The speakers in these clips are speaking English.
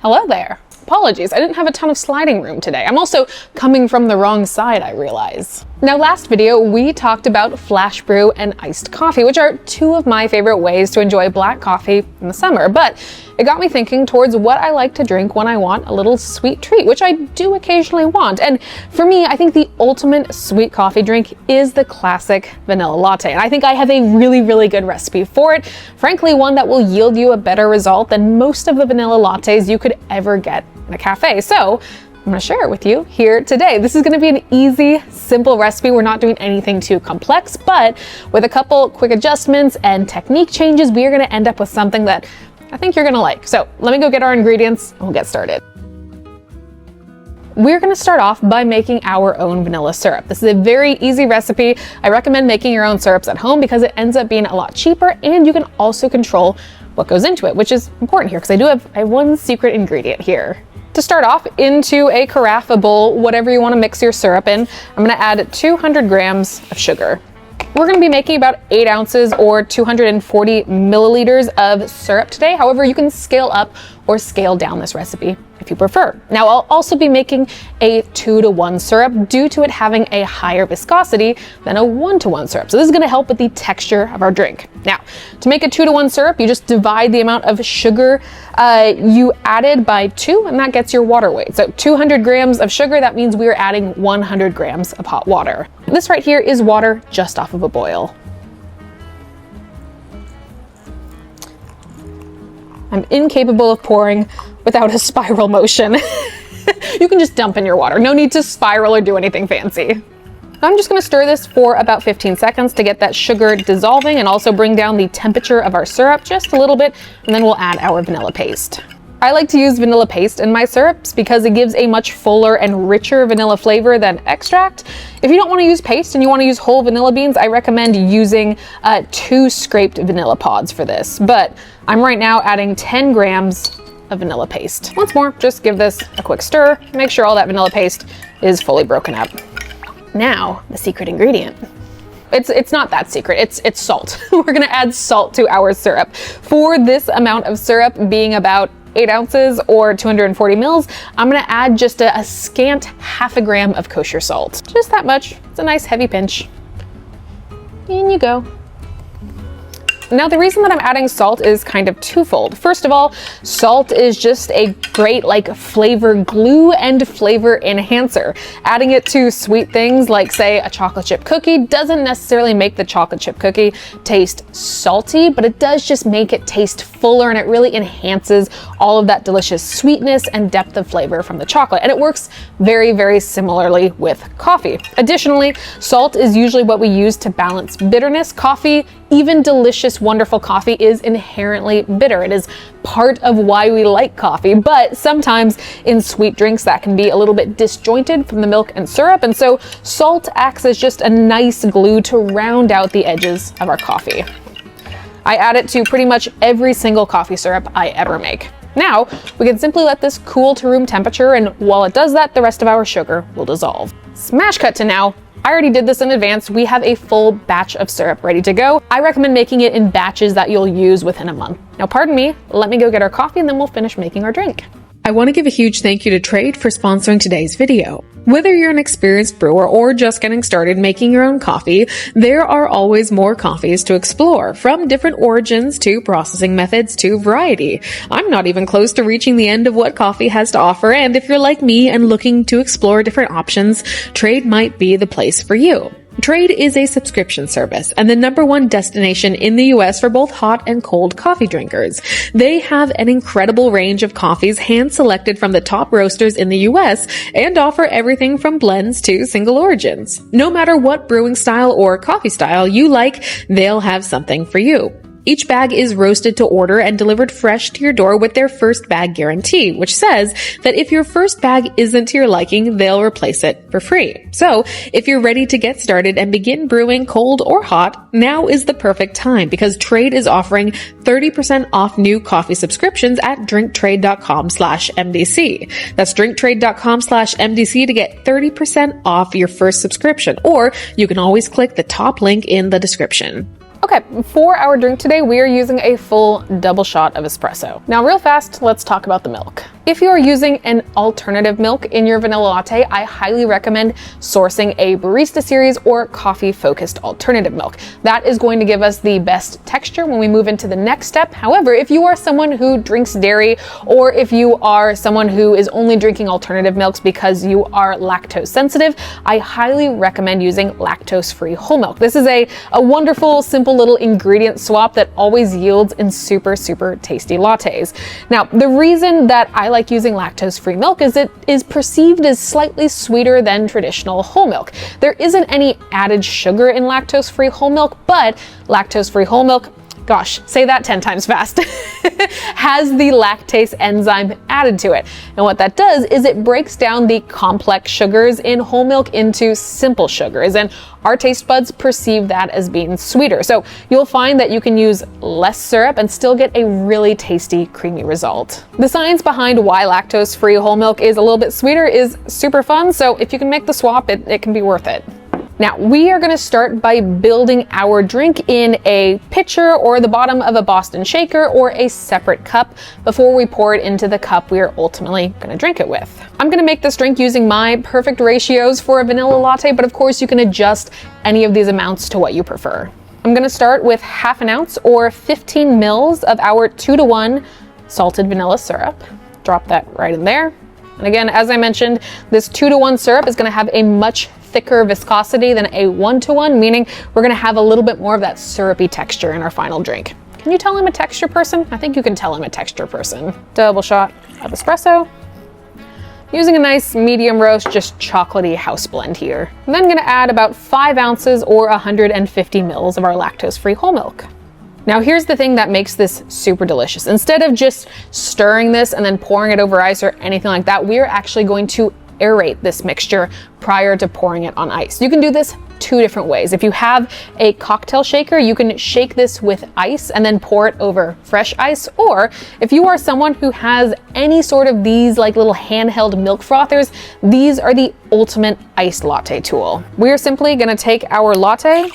Hello there. Apologies, I didn't have a ton of sliding room today. I'm also coming from the wrong side, I realize. Now, last video, we talked about flash brew and iced coffee, which are two of my favorite ways to enjoy black coffee in the summer, but it got me thinking towards what I like to drink when I want a little sweet treat, which I do occasionally want. And for me, I think the ultimate sweet coffee drink is the classic vanilla latte. And I think I have a really good recipe for it. Frankly, one that will yield you a better result than most of the vanilla lattes you could ever get in a cafe. So I'm gonna share it with you here today. This is gonna be an easy, simple recipe. We're not doing anything too complex, but with a couple quick adjustments and technique changes, we are gonna end up with something that I think you're gonna like. So let me go get our ingredients and we'll get started. We're gonna start off by making our own vanilla syrup. This is a very easy recipe. I recommend making your own syrups at home because it ends up being a lot cheaper and you can also control what goes into it, which is important here because I have one secret ingredient here. To start off, into a carafe, a bowl, whatever you want to mix your syrup in, I'm going to add 200 grams of sugar. We're going to be making about 8 ounces or 240 milliliters of syrup today. However, you can scale up or scale down this recipe if you prefer. Now, I'll also be making a 2-to-1 syrup due to it having a higher viscosity than a 1-to-1 syrup. So this is going to help with the texture of our drink. Now, to make a 2-to-1 syrup, you just divide the amount of sugar you added by 2, and that gets your water weight. So 200 grams of sugar, that means we are adding 100 grams of hot water. This right here is water just off of a boil. I'm incapable of pouring without a spiral motion. You can just dump in your water. No need to spiral or do anything fancy. I'm just gonna stir this for about 15 seconds to get that sugar dissolving and also bring down the temperature of our syrup just a little bit, and then we'll add our vanilla paste. I like to use vanilla paste in my syrups because it gives a much fuller and richer vanilla flavor than extract. If you don't want to use paste and you want to use whole vanilla beans, I recommend using 2 scraped vanilla pods for this. But I'm right now adding 10 grams of vanilla paste. Once more, just give this a quick stir. Make sure all that vanilla paste is fully broken up. Now, the secret ingredient. It's not that secret, it's salt. We're gonna add salt to our syrup. For this amount of syrup being about 8 ounces or 240 mils, I'm gonna add just a scant half a gram of kosher salt. Just that much. It's a nice heavy pinch. In you go. Now, the reason that I'm adding salt is kind of twofold. First of all, salt is just a great flavor glue and flavor enhancer. Adding it to sweet things like, say, a chocolate chip cookie doesn't necessarily make the chocolate chip cookie taste salty, but it does just make it taste fuller and it really enhances all of that delicious sweetness and depth of flavor from the chocolate. And it works very similarly with coffee. Additionally, salt is usually what we use to balance bitterness. Coffee, even delicious, wonderful coffee, is inherently bitter. It is part of why we like coffee, but sometimes in sweet drinks that can be a little bit disjointed from the milk and syrup, and so salt acts as just a nice glue to round out the edges of our coffee. I add it to pretty much every single coffee syrup I ever make. Now, we can simply let this cool to room temperature, and while it does that, the rest of our sugar will dissolve. Smash cut to now. I already did this in advance. We have a full batch of syrup ready to go. I recommend making it in batches that you'll use within a month. Now, pardon me, let me go get our coffee and then we'll finish making our drink. I want to give a huge thank you to Trade for sponsoring today's video. Whether you're an experienced brewer or just getting started making your own coffee, there are always more coffees to explore, from different origins to processing methods to variety. I'm not even close to reaching the end of what coffee has to offer, and if you're like me and looking to explore different options, Trade might be the place for you. Trade is a subscription service and the #1 destination in the US for both hot and cold coffee drinkers. They have an incredible range of coffees hand-selected from the top roasters in the US and offer everything from blends to single origins. No matter what brewing style or coffee style you like, they'll have something for you. Each bag is roasted to order and delivered fresh to your door with their first bag guarantee, which says that if your first bag isn't to your liking, they'll replace it for free. So, if you're ready to get started and begin brewing cold or hot, now is the perfect time because Trade is offering 30% off new coffee subscriptions at drinktrade.com/MDC. That's drinktrade.com/MDC to get 30% off your first subscription, or you can always click the top link in the description. Okay, for our drink today, we are using a full double shot of espresso. Now, real fast, let's talk about the milk. If you are using an alternative milk in your vanilla latte, I highly recommend sourcing a barista series or coffee focused alternative milk. That is going to give us the best texture when we move into the next step. However, if you are someone who drinks dairy, or if you are someone who is only drinking alternative milks because you are lactose sensitive, I highly recommend using lactose-free whole milk. This is a wonderful, simple little ingredient swap that always yields in super, super tasty lattes. Now, the reason that I like using lactose-free milk is it is perceived as slightly sweeter than traditional whole milk. There isn't any added sugar in lactose-free whole milk, but lactose-free whole milk, gosh, say that 10 times fast, has the lactase enzyme added to it. And what that does is it breaks down the complex sugars in whole milk into simple sugars, and our taste buds perceive that as being sweeter. So you'll find that you can use less syrup and still get a really tasty, creamy result. The science behind why lactose-free whole milk is a little bit sweeter is super fun, so if you can make the swap, it can be worth it. Now, we are going to start by building our drink in a pitcher or the bottom of a Boston shaker or a separate cup before we pour it into the cup we are ultimately going to drink it with. I'm going to make this drink using my perfect ratios for a vanilla latte, but of course you can adjust any of these amounts to what you prefer. I'm going to start with half an ounce or 15 mils of our 2-to-1 salted vanilla syrup. Drop that right in there. And again, as I mentioned, this 2-to-1 syrup is going to have a much thicker viscosity than a 1-to-1, meaning we're going to have a little bit more of that syrupy texture in our final drink. Can you tell I'm a texture person? I think you can tell I'm a texture person. Double shot of espresso. Using a nice medium roast, just chocolatey house blend here. I'm then going to add about 5 ounces or 150 mils of our lactose-free whole milk. Now here's the thing that makes this super delicious. Instead of just stirring this and then pouring it over ice or anything like that, we are actually going to aerate this mixture prior to pouring it on ice. You can do this 2 different ways. If you have a cocktail shaker, you can shake this with ice and then pour it over fresh ice. Or if you are someone who has any sort of these like little handheld milk frothers, these are the ultimate iced latte tool. We are simply gonna take our latte,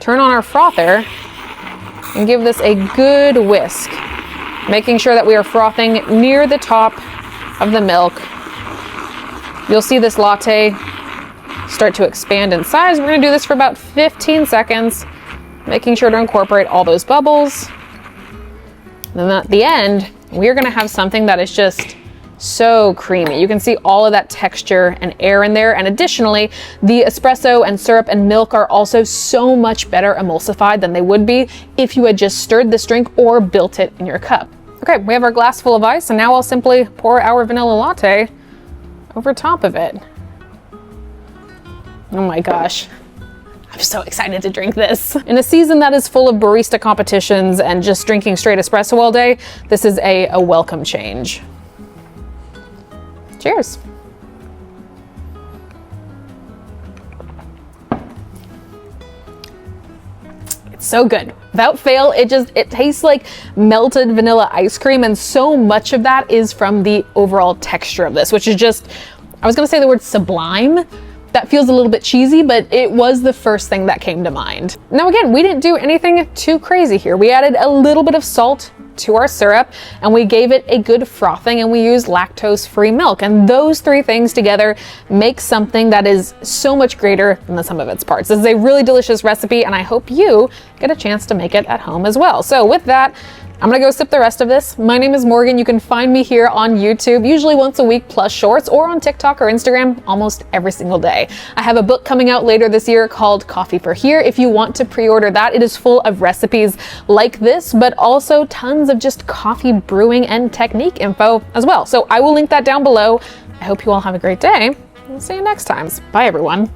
turn on our frother, and give this a good whisk, making sure that we are frothing near the top of the milk. You'll see this latte start to expand in size. We're gonna do this for about 15 seconds, making sure to incorporate all those bubbles. And then at the end, we're gonna have something that is just so creamy. You can see all of that texture and air in there. And additionally, the espresso and syrup and milk are also so much better emulsified than they would be if you had just stirred this drink or built it in your cup. Okay, we have our glass full of ice, and now I'll simply pour our vanilla latte over top of it. Oh my gosh. I'm so excited to drink this. In a season that is full of barista competitions and just drinking straight espresso all day, this is a welcome change. Cheers. It's so good. Without fail, it tastes like melted vanilla ice cream, and so much of that is from the overall texture of this, which is just, I was gonna say the word sublime. That feels a little bit cheesy, but it was the first thing that came to mind. Now again, we didn't do anything too crazy here. We added a little bit of salt to our syrup, and we gave it a good frothing, and we used lactose-free milk. And those 3 things together make something that is so much greater than the sum of its parts. This is a really delicious recipe, and I hope you get a chance to make it at home as well. So with that, I'm gonna go sip the rest of this. My name is Morgan. You can find me here on YouTube, usually once a week plus shorts, or on TikTok or Instagram almost every single day. I have a book coming out later this year called Coffee for Here. If you want to pre-order that, it is full of recipes like this, but also tons of just coffee brewing and technique info as well. So I will link that down below. I hope you all have a great day. We'll see you next time. Bye everyone.